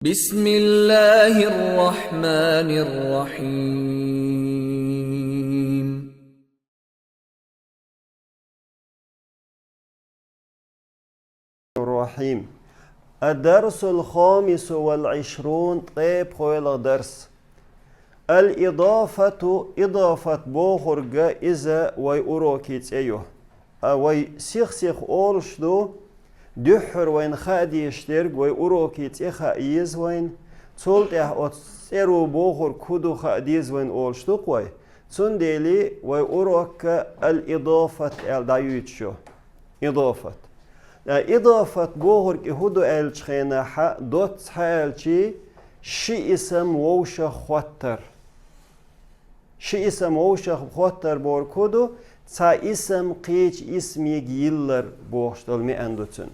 بسم الله الرحمن الرحيم. الرحيم. الدرس الخامس والعشرون طيب خويل درس الإضافة إضافة بوخرجة إذا ويأروكيت أيوه وي سيخ أولشدو دحر وين خادي يشترك ويأروكيت إخا إيز وين تولت أتسيرو بوخر كودو خاديز وين أولشدو قوي تندلي ويأروك الإضافة الدايوتشو إضافة إضافة بوهر كهودو ألشخينا حا دوت حالشي شي اسم ووشا خواتر شي اسم ووشا خواتر بور كودو تا اسم قيج اسمي جيلر بوشتل مي اندوتن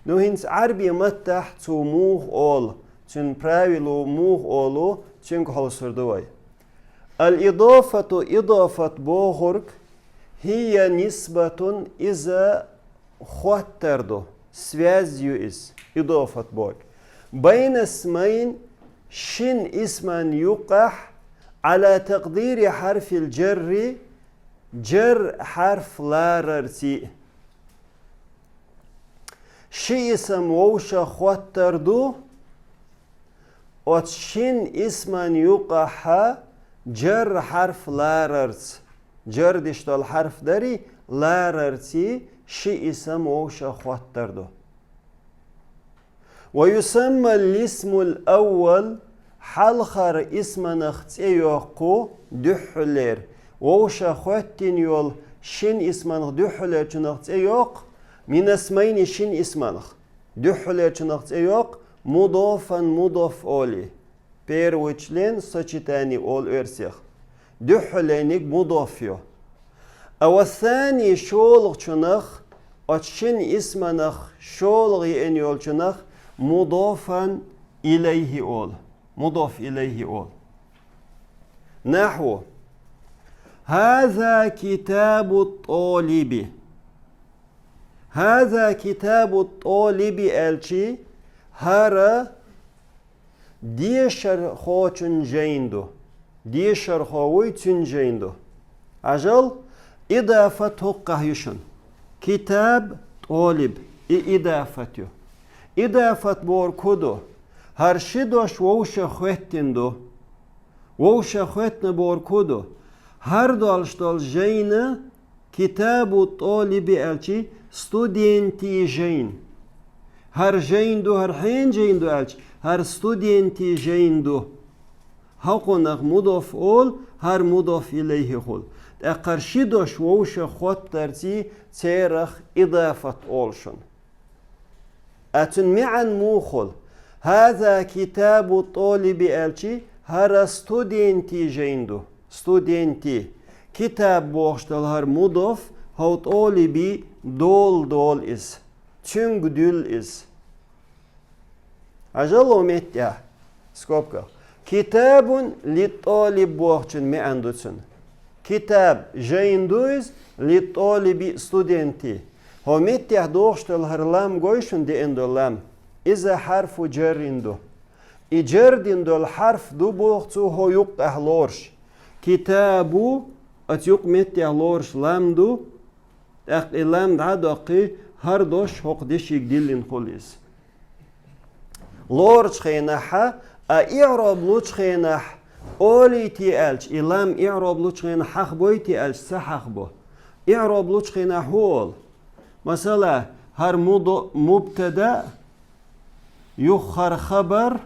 نو هنس عربي متح تو موغ أول تن براويلو موغ أولو تن كحلسر دوي الإضافة إضافة بوهر هي نسبة إذا خواتردو связью из إضافة بوك بين اسمين شن اسما يقع على تقدير حرف الجر جر حرف لاررتي شي اسم ووشا خواتردو وشن اسما يقع جر حرف لاررت جر دشتال حرف داري لاررتي شي اسم ووشا خواتردو ويسمى الاسم الأول حلخر اسم نختيوكو دحلر ووشا خواتين يول شن اسم دحلر تنختيوك من اسمين شن اسم دحلر تنختيوك مضافا مضاف أولي بير وچلين سچتاني أول ارسيخ دحلينك مضافيو أو الثاني شولغ چنخ أتشن اسمنخ شولغ ينيول چنخ مضافا إليه أول مضاف إليه أول نحو هذا كتاب الطالب هذا كتاب الطالب ألشي هرا ديشر خوچن جيندو ديشر خوي تنجيندو أجل إضافة قهيشن كتاب طالب إضافته إضافة بور كودو هرشدوش ووشا خوتندو ووشا خوتن بور كودو هر دالشتال جينا كتاب طالب ألشي ستودينتي جين هر جيندو هر حين جيندو ألشي هر ستودينتي جيندو هاقونق مضاف أول هر مضاف إليه خول أقرشدوش ووشا خوت ترتي تيرخ إضافة أولشن أتن معا موخل هذا كتاب طالب ألشي هر ستودينتي جيندو ستودينتي كتاب بوشتل هر مضاف هو طالبي دول إز تنگ دول إز أجلو ميتيا سكوبكا كتاب للطالب بوشتل معا دوتن كتاب جيندوز للطالب ستودنتي هو متى دوشتل هرلام جويشن دي اندو لام إذا حرف جريندو إجرديندو الحرف دو بوختو هو يقع لورش كتابو أتيق متى لورش لام دو أقل لام دعدقي هر دوش هق ديش يقدلين خليس لورش خيناحا إعراب لوش خيناح أولي تي ألش إلام إعراب لوشخين حق بوي تي ألش سحق بو إعراب لوشخين هول مثلا هر مبتدا يخر خبر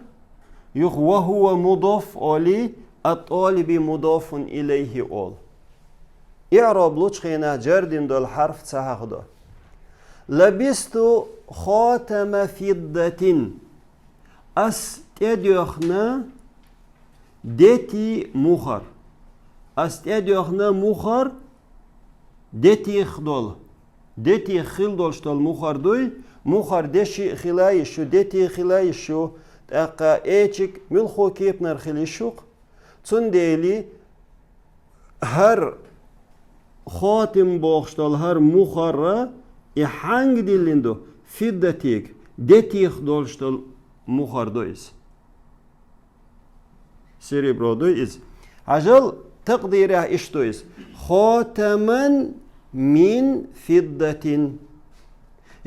يخ وهو مضاف أولي الطالب مضاف إليه أول إعراب لوشخين جردين دول حرف سحق دو لبست خاتم فضة أستديخنا ديتي مخر أستديخنا مخر ديتي خدول ديتي خلدول شتول مخر دوي مخر دشي خلاي شو ديتي خلاي شو تاقا ايچك ملخو كيبنر خلي شوق تنديلي هر خاتم بوخشتول هر مخر يحنگ ديلندو فدتيك ديتي خدول شتول مخردويز سيريبرودويز عجل تقديرها إشتويز خاتما من فضة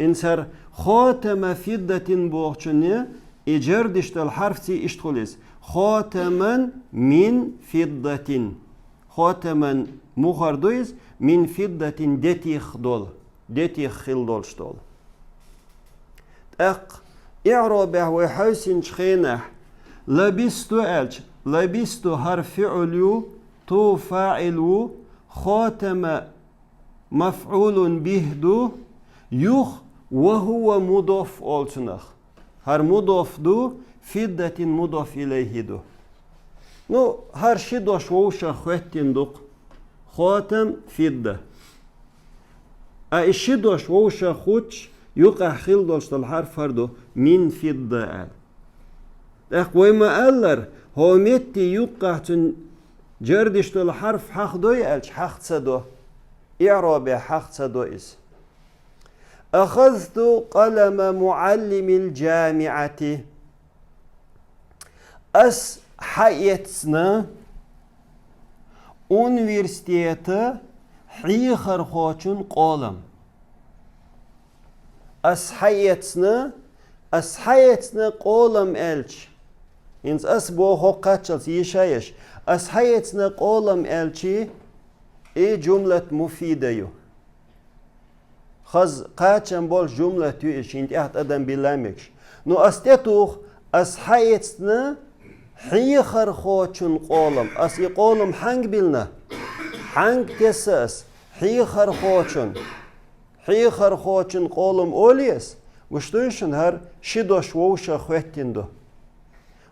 إنسر خاتم فضة بوغشنية إجردشت الحرف تي إشتخليز خاتما من فضة خاتما مخردويز من فضة دتيخ دول دتيخ خل دول شتول إعرابه وحوسين شخينه لبستو ألش لبستو حرف فعلو تو فاعلو خاتم مفعول به دو يخ وهو مضاف أولتنخ هر مضاف دو فضة مضاف إليه دو نو هر شدوش ووشا خواتين دوق خاتم فضة الشدوش ووشا خوتش يقع خيل دولش الحرف هردو من فضة آل وما ألر هو متي يقع جردش الحرف حق دوي ألش حق تسدو إعرابي حق تسدو إس أخذت قلم معلم الجامعة أس حياتنا universiteti حيخر خوچون قلم أس حياتنا قلم ألش إنس أس بو هو قاتشل يشايش أس حياتنا قلم ألشي إيه جملة مفيدة يو خز قاتشن بول جملة يوش إنت أحد أدم بلامكش نو أستيتوخ أس حياتنا حيخر خوچون قلم أس يقولم حنگ بلنا حنگ تساس حيخر خوچون قلم أوليس وشتوشن هر شدوش ووشا خواتين دو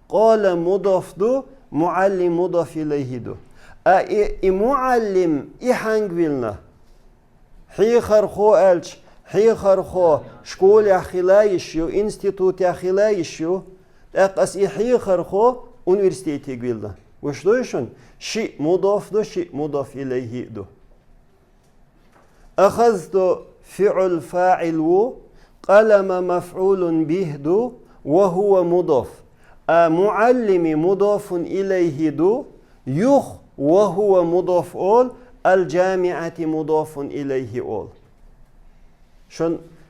قال مضاف دو معلم مضاف إليه دو معلم حنگ بلنا حيخر خو ألش حيخر خو شكول يخلايش يو انستيتوت يخلايش يو أقص حيخر خو universiteti بلنا وشتوشن شيء مضاف دو شيء مضاف إليه دو أخذت فعل فاعل و قلم مفعول به دو وهو مضاف معلم مضاف إليه دو يخ وهو مضاف أول الجامعة مضاف إليه أول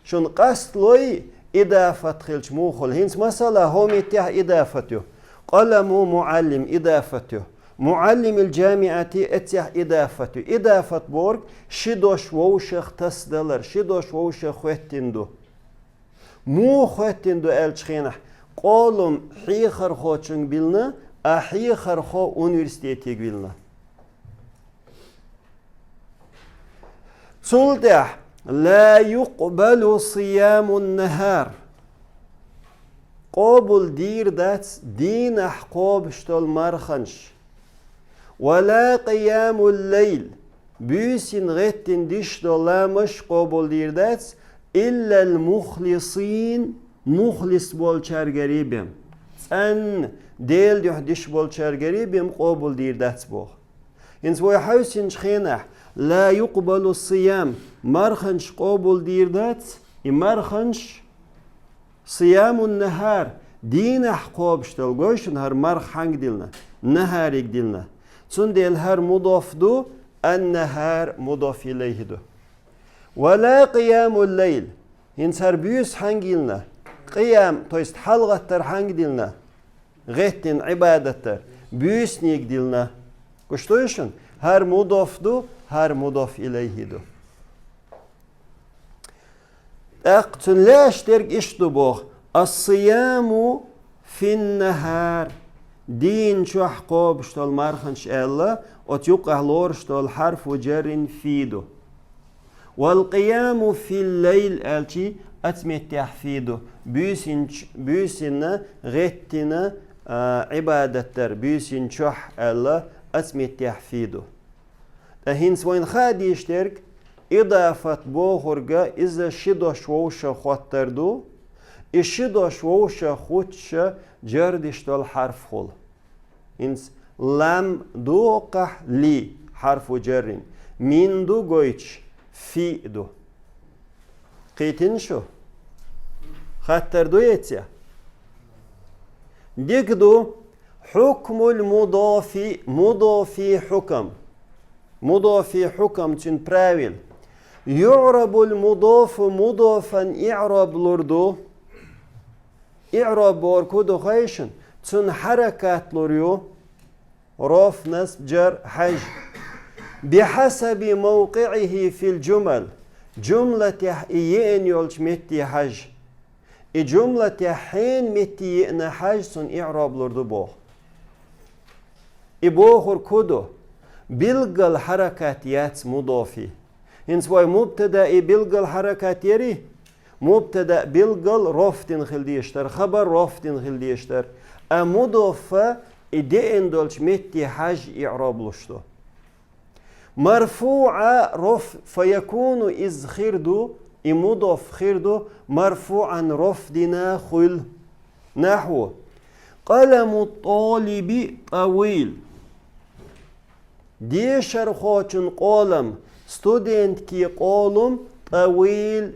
شن قصد لوي إضافة خلش موخل هنس مثلا هم يتح إضافته قلم معلم إضافته معلم الجامعة اتح إضافته إضافة بورك شدوش ووشخ تسدلر شدوش ووشخ خوتندو مو خوتندو ألشخينح قولم حيخر خوچنگ بلنا حيخر خو universiteti بلنا سلطح لا يقبل صيام النهار قابل دير داتس دين أحقاب شتول مرخنش ولا قيام الليل بيسين غتن ديش دولامش قابل دير داتس إلا المخلصين مخلص بولچرگری بیم ان دل دیو دیش بولچرگری بیم قابل دیر دست بو انس وی حوسین خینه لا يقبل الصيام مرخنش قابل دیر دست مرخنش صيام النهار دين حقاب شتل گوشن هر مرخ حنگ دلنا نهاريك دلنا چون دل هر مضاف دو النهار مضاف إليه دو ولا قيام الليل انس هر بيوس حنگ دلنا قيام تويست حلقة حنگ دلنا غيتن عبادة بيسنيك دلنا كشتويشن هر مضاف دو هر مضاف إليه دو اقتن لاش ترك اشتو بوخ الصيام في النهار دين شو حقوب شتول مرخنش الله وتيوقع لور شتول حرف وجر فيدو والقيام في الليل التي أتمت تحفيدو بيسن غتنا عبادة بيسن شح الله أتمت تحفيدو هنس وين خادي يشترك إضافة بوخرجا إذا شدوش ووشا خواتردو الشدوش ووشا خوتشا جردشتول حرف خول هنس لم دوقع لي حرف جرين من دو جويتش في دو قيتن شو خاطر دو يتيا ديكدو حكم المضاف مضافي حكم مضافي حكم تن براويل يعرب المضاف مضافا إعراب لردو إعراب بوركودو خيشن تن حركات لوريو رف نسب جر حج بحسب موقعه في الجمل جملة إيين يولش متي حج جملة حين متي يئنا حج سن إعراب لردو بوخ إبوخر كودو بلغ الحركات يات مضافي إنسواي مبتدأ بلغ الحركات يري مبتدأ بلغ رفتن خلديشتر خبر رفتن خلديشتر مضافة إدئن دولش متي حج إعراب لشتو مرفوع رف فيكون إذ خردو مضاف خردو مرفوعا رفدنا خل نحو قلم الطالب طويل ديشر خوچن قولم ستودنت كي قولم طويل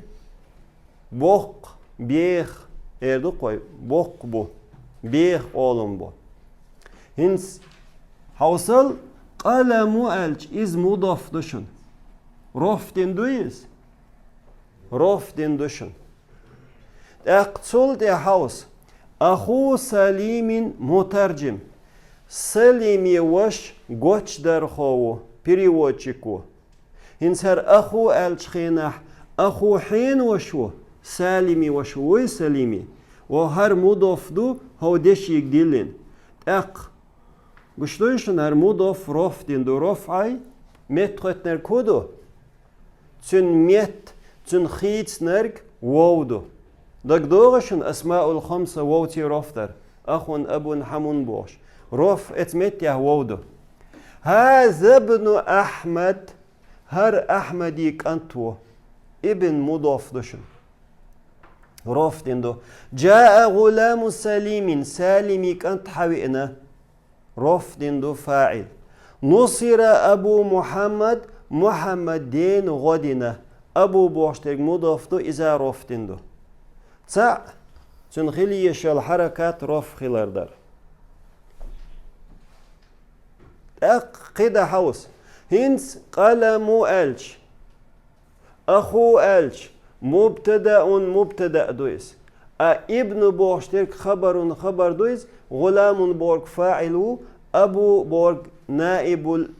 بوق بيخ اردو قوي بوق بو بيخ قولم بو هنس حوصل قلم الج از مضاف دشن رفتن دويز رفتن دشن اقتصل دي حوص أخو سليم مترجم سليم وش قوش در خو переводчику هنسر أخو الشخينح أخو حين وشو سالمي وشو سليمي وهر مضاف دو هو دش يقدلين اق قشتويشن هر مضاف رفتين دو رفعي متخطنر كودو تن ميت تن خيت نرق وودو دك دوغشن أسماء الخمسة ووتي رفتر أخ أب حمون بوش رف اتمت يهودو هذا ابن أحمد هر أحمدي كنتو ابن مضاف دشن رفتن دو جاء غلام سليم سالمي كنت حوئنا رفتن دو فاعل نصر أبو محمد محمد دين غدنا أبو بوشتك مضاف دو إذا رفتن دو تسع تنخلي يشال حركات رف خلاردر قيد حوس هنس قلم ألج أخو ألج مبتدأ دويس ابن بوشترك خبر دويس غلام بورك فاعل أبو بورك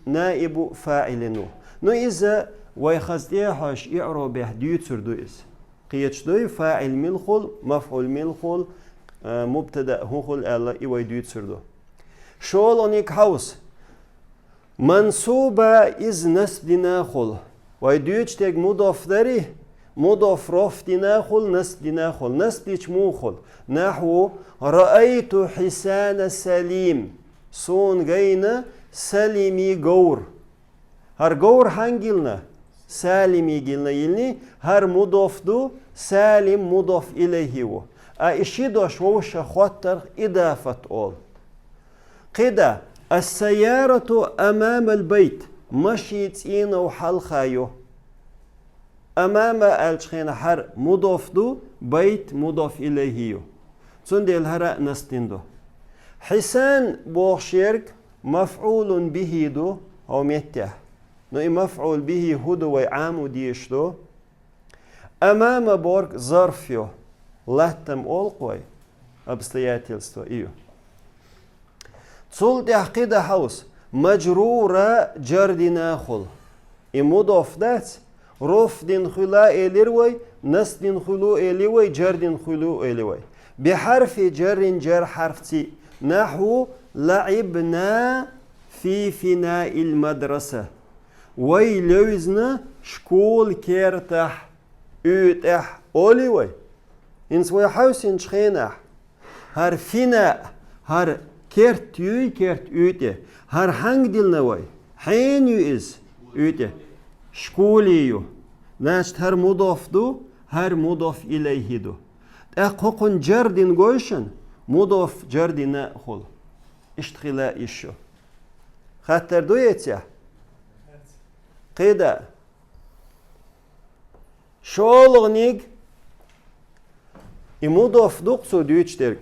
نائب فاعل نو إذا ويخزديحش إعرابه ديوتر دويس قيتش دوي فاعل ملخل مفعول ملخل مبتدأ هوخل ألا إيوي ديوتر دو شول أنيك حوس منصوبة إز نسب ديناخل ويديوش تيك مضاف داري مضاف رف ديناخل نسب ديناخل نسب ديش موخل نحو رأيت حسان سليم سون جينا سليمي جور هر جور هنجلنا سالمي جلنا يلني هر مضاف دو سالم مضاف إليه هو إشيدوش ووش خطر إضافة أول قدا السيارة أمام البيت مشيت إينا وحلخايو أمام الشخين حر مضاف دو بيت مضاف إليه تندي الهراء نستندو حسان بوشيرك مفعول به دو أو ميته نو مفعول به هدو وعام ديش دو أمام بورك ظرفيو لاتم أولقوي обстоятельство إيو تول تحقيد حوس مجرورة جردنا خل مضاف دات رف دين خلا إليروي نس دين خلو إليوي جردين خلو إليوي بحرف جر حرف تي نحو لعبنا في فناء المدرسة ويلوزنا شكول كيرتح أتح أوليوي إنسوي حوسين شخينح هر فناء هر كيرت يوي كيرت أوتي هر هنگ دل نوي حين يوز أوتي شكوليو ناشت هر مضاف دو هر مضاف إليه دو أقوقن جردين غوشن مضاف جردين نأخل اشتغلاء إشو خاطر دو يتيا قيدا شولغنيك مضاف دوقسو ديوچتر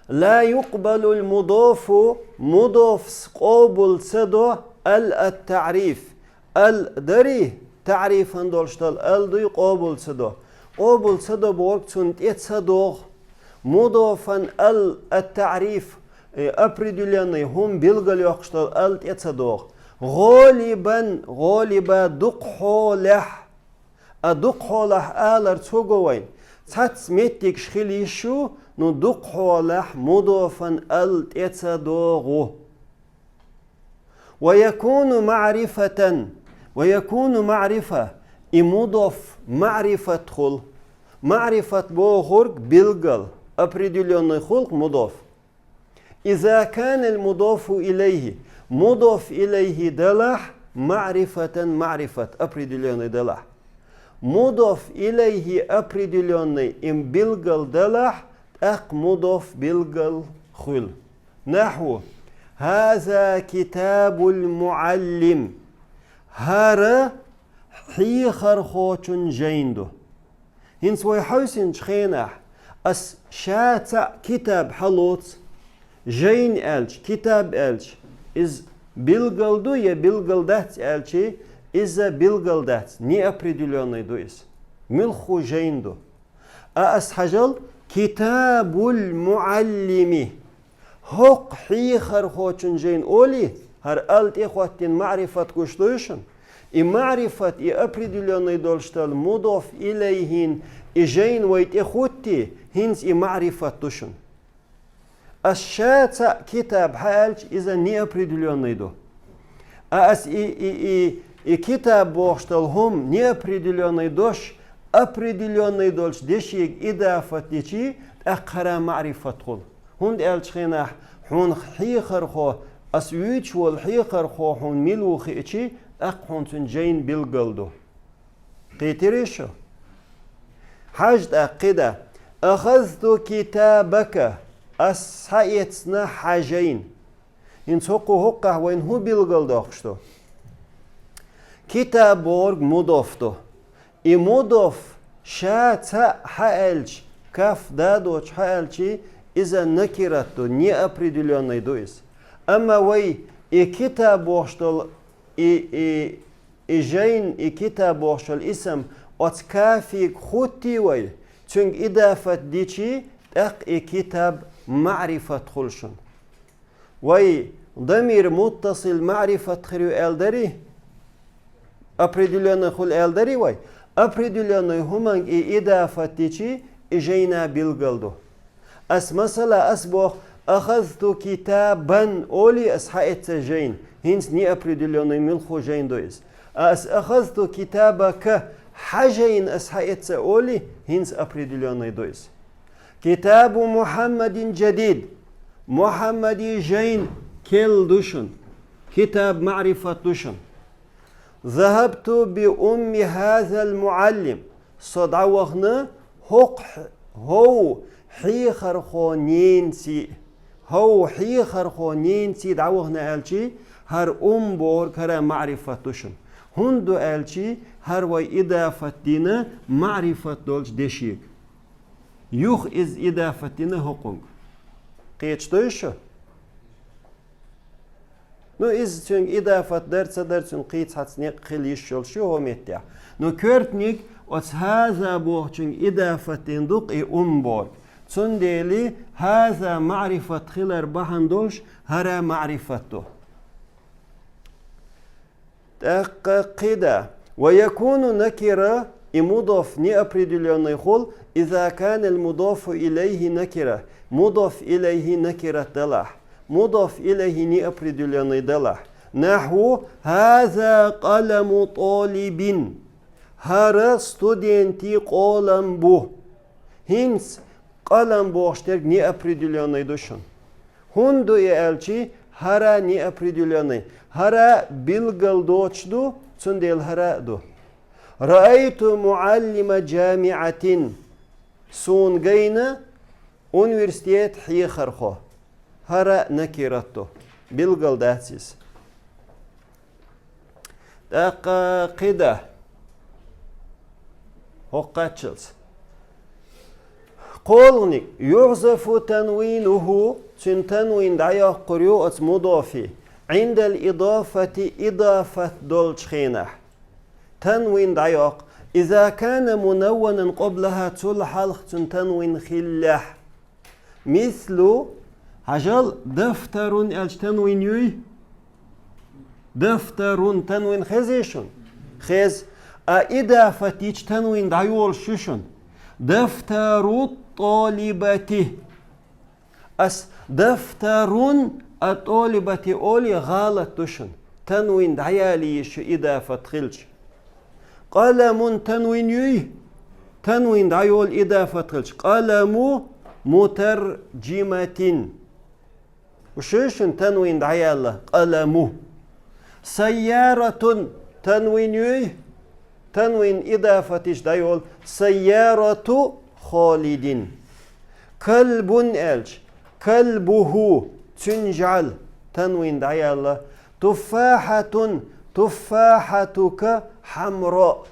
لا يقبل المضاف مضاف قابل صدو التعريف الدري تعريفا دولشتال الدي قابل صدو قابل صدو بورك تسنت صدو مضافا التعريف أبريدولياني هم بيلغل يقشتال صدو غالبا دقحولح أدقحولح آلر تسوغوين تاتس ميتك شخيليشو ندقحولح مضافا صدو ويكون معرفة إمضاف معرفة خل معرفة بوغرق بلغل أبريدولياني خلق مضاف إذا كان المضاف إليه مضاف إليه دلح معرفة أبريدولياني دلح مضاف إليه أبريدولياني إم بلغل دلح أق مضاف بلغل خل نحو هذا كتاب المعلم هارا حيخر خوچن جيندو هنس وي حوسن شخينح أس شاتا كتاب حلوت جين ألش كتاب ألش إز بلغل دو يا بلغل دات ألشي إذا بلغل دات ني أبريدوليوني دو إس ملخو جيندو أس حجل كتاب المعلم هق حيخر خوچن جين أولي هر ألت إخواتين معرفة كشتوشن معرفة أبريدوليوني دولشتال مضاف إليهن جين ويت إخوتي هنس معرفة توشن الشاتا كتاب حالج إذا ني أبريدوليوني دو أس كتاب بوشتال هم ني أبريدوليوني دوش أبريدوليوني دولش ديشيك إضافة ديشي أقرا معرفة خل هند ألش خيناح هون حيخر خو أسويتش والحيخر خو هون ميلو خيتشي أقهون تنجين بالقلدو قيتريشو حاجد أقدا أخذت كتابك أسحيتنا حاجين ينسوقو هقه وين هو بالقلدو أخشتو كتاب بورغ مضافتو مضاف شاتا حالج كاف دادوش حالجي إذا نكرتو ني أبريدوليوني دويس أما وي كتاب بوشتل جين كتاب بوشتل اسم أتكافي خوتي وي تنك إضافة ديشي أق كتاب معرفة خلشن وي ضمير متصل معرفة خريو ألدري أبريدوليوني خل ألدري وي أبريدوليوني همان إضافة ديشي جينا بالقلدو أس مثلا أسبوخ أخذت كتابا أولي أسحقت جين هنس ني أبريدوليوني ملخو جين دويس أس أخذت كتابك حجين أسحقت أولي هنس أبريدوليوني دويس كتاب محمد جديد محمد جين كيل دوشن كتاب معرفة دوشن ذهبت بأم هذا المعلم صدعوغنا هو حيخر خونينسي هو حيخر خونينسي دعوهنا ألشي هر بور كرا معرفة توشن هندو ألشي هر وي إضافة دينا معرفة دولش ديشيك يوخ إز إضافة دينا هقونغ قيتش توشو نو إز تون إضافة درسن قيتش هاتسنيق خليش شو هو ميتيا نو كورتنيك واتس هذا بوه تون إضافة ديندوق بور تنديلي هذا معرفة خلر بحندوش هرا معرفته تقدا ويكون نكرة مضاف ني أبريدوليوني خل إذا كان المضاف إليه نكرة مضاف إليه نكرة دلح مضاف إليه ني أبريدوليوني دلح نحو هذا قلم طالب هرا ستودنتي قلم بو هنس قلم بوشتر ني أبريدوليوني دوشن هندو يالشي هرا ني أبريدوليوني هرا بلغل دوشدو تنديل هرا دو رأيت معلم جامعة سونغينا أونيفرسيتيت حيخرخو هرا نكيرتو بلغل داتسيس قدا هقاتشلس قولنك يحذف تنوينه تن تنوين دعيا قريوة مضافي عند الإضافة إضافة دولش خينة تنوين دعيا إذا كان منونا قبلها تلحق تنوين خلح مثل هجل دفتر الج تنوين يوي دفتر تنوين خزيشن خز إضافة تنوين دعيول ششن دفتر الطالبة أس دفتر الطالبة أولي غالط تشن تنوين دعيالي شو إضافة خلج قلم تنوين يوي تنوين دعيول إضافة خلج قلم مترجمة وشوشن تنوين دعيالة قلم سيارة تنوين يوي تنوين إضافة دعيول سيارة خالد كلب ألج كلبه تنجعل تنوين دعيالة تفاحة تفاحتك حمراء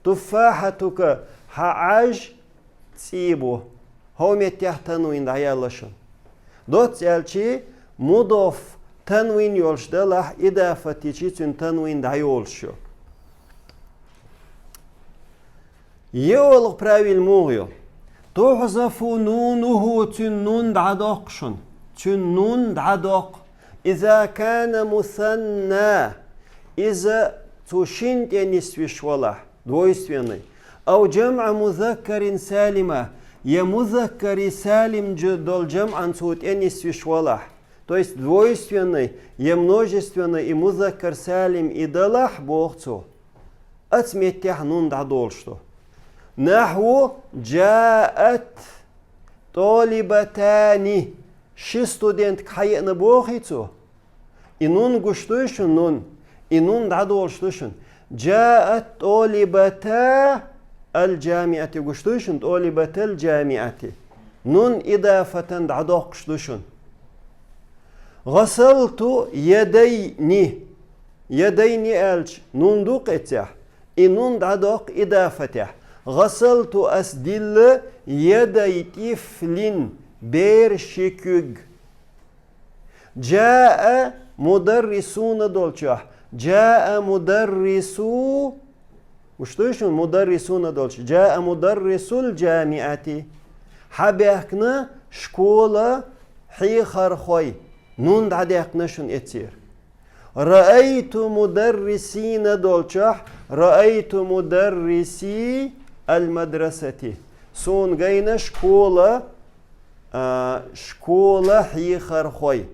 تفاحتك حعج تسيبه هو متيح تنوين دعيالة شن دوت ألشي مضاف تنوين يولش دلح إضافة تنوين دعيول شو يولغ براويل موغيو تحذف نونه تنون دعدقشن تنون دعدق إذا كان مثنى إذا تشنت نسويش ولا دويستويني أو جمع مذكر سالمة يا مذكر سالم دول جمعا صوت نسويش ولا то есть двойственный и множественный и музаккар салим и далах бохцу отметях нун дадол что نحو جاءت طالبتان شي студент кайны бохицу и нун гуштушун нун и нун дадол штушун جاءت طالبتا الجامعة гуштушун طالبتا الجامعة نون إضافة دعدوق штушун غسلت يديني يديني ألج نون دوق اتح и نون دعدوق إضافته غسلت أسدل يدي طفل بيرشكوغ جاء مدرسون دولچه جاء مدرسو وشتوشون مدرسون دولچه جاء مدرس الجامعة حبيكنا شكولة حيخر خوي نون دعديقنا شون اتير رأيت مدرسين دولچه رأيت مدرسي المدرسة سون جينا شكولة شكولة حيخر خوي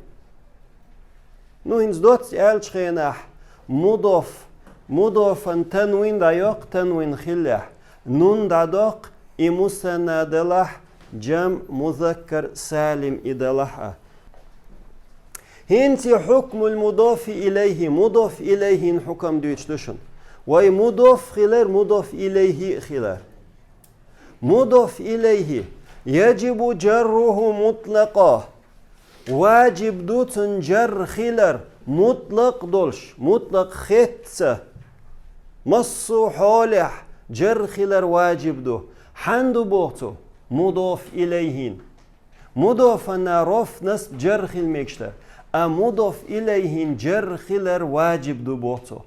نو هنز دوت ألش خيناح مضاف تنوين دايق تنوين خلح نون دادق إمسنا دلح جمع مذكر سالم إدلح هنتي حكم المضاف إليه مضاف إليه حكم دويتشتشن واي مضاف خلال مضاف إليه خلال مضاف إليه يجب جره مطلقا واجب دوتن جر خلال مطلق دولش مطلق خطة مصو حالح جر خلال واجب دو حندو بوتو مضاف إليهن مضاف نعرف نسب جر خل مكشتر مضاف إليهن جر خلال واجب دو بوتو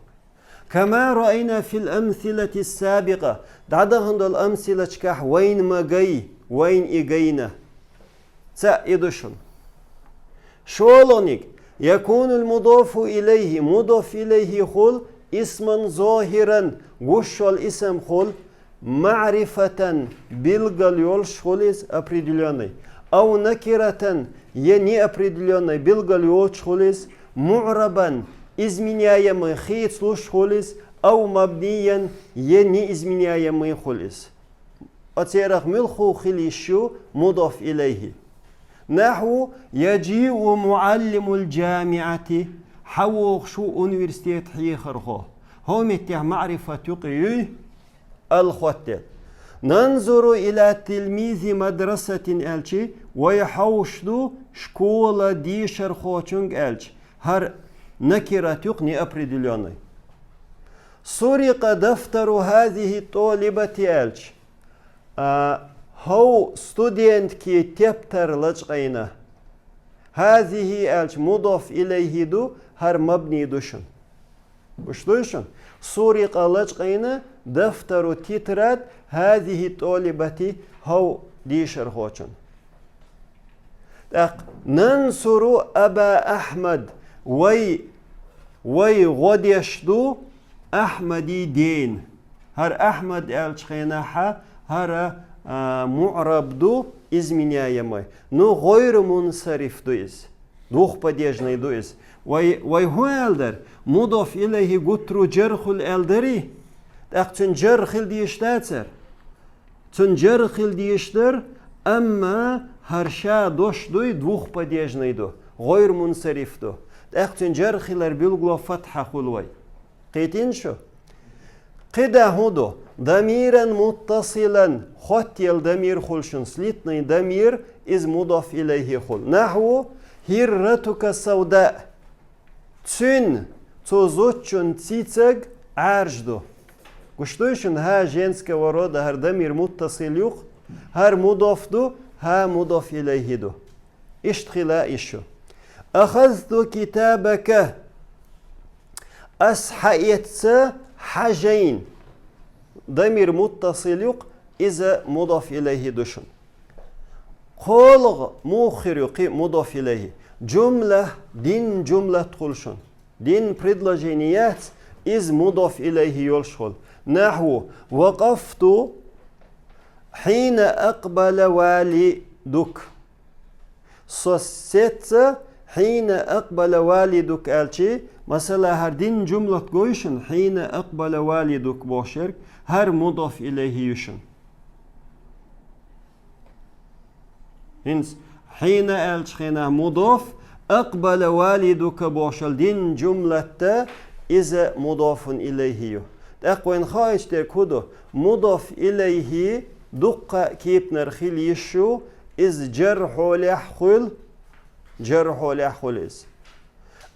كما رأينا في الأمثلة السابقة دعدهن دول أمثلة كح وين ما جاي وين إجينا تأيدشن شولونيك يكون المضاف إليه مضاف إليه خل اسما ظاهرا وش الاسم خل معرفة بالغل يولش خليس определенный أو نكرة не определенный بالغل يولش خليس معربا изменяемый хит слуш خليس أو مبنيا не изменяемый خليس أتيرخ ملخو خليشو مضاف إليه نحو يجيء معلم الجامعة حوق شو أونيفرسيتيت حيخرخو هو متيه معرفة يقي الخوتة ننظر إلى تلميذ مدرسة ألشي ويحوشدو شكولة دي شرخوشنج ألش هر نكرة يقني أبريدليوني سرق دفتر هذه الطالبة ألش هو ستودنت كي تبتر لجقينا هذه الج مضاف إليه دو هر مبني دوشن وش دوشن سورق لجقينا دفتر تترات هذه طالبتي هو ديشر خوشن ننصر أبا أحمد وي غديشدو أحمدي دين هر أحمد الشخينا هر معرب دو изменяемый يمي نو غير منصرف دويز دوخ بديجني دويز وي هو ألدر مضاف إليه قطر جرخ الألدري تن جرخ ديشتاتر تن جرخ ديشتر أما هرشا دوش دوي دوخ بديجني دو غير منصرف دو تن جرخ الأربيلغلو فتح خلوي قيتين شو قدا هدو ضميرا متصلا ختيل ضمير خلشن سليتني ضمير إز مضاف إليه خل نحو هرتك السوداء تسن تزوجن تيتج عرجدو قشتوشن ها جنسك ورود هر ضمير متصل يخ هر مضاف دو ها مضاف إليه دو اشتخلا إشو أخذت كتابك أسحيت حاجين ضمير متصل يق إذا مضاف إليه دوشن قولغ مؤخر يقي مضاف إليه جملة دين جملة تخلشن دين предложеният إذ مضاف إليه يلشغل نحو وقفت حين أقبل والدك سوسيت حين أقبل والدك ألشي مثلا هر دين جملة قويشن حين أقبل والدك بوشرك هر مضاف إليه يشن هنس حين ألشخنا مضاف أقبل والدك بوشل دين جملة إذا مضاف إليه أقوين خايش تركودو مضاف إليه دقة كيب نرخيل يشو إذ جرح لحخل إذ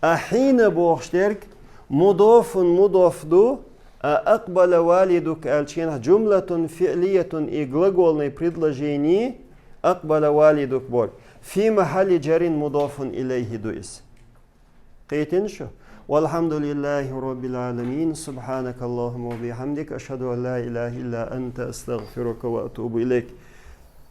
أحين بوشترك مضاف دو أقبل والدك ألشين جملة فعلية إغلقولني предложении أقبل والدك بور في محل جر مضاف إليه دو إس قيتن شو والحمد لله رب العالمين سبحانك اللهم وبحمدك أشهد أن لا إله إلا أنت أستغفرك وأتوب إليك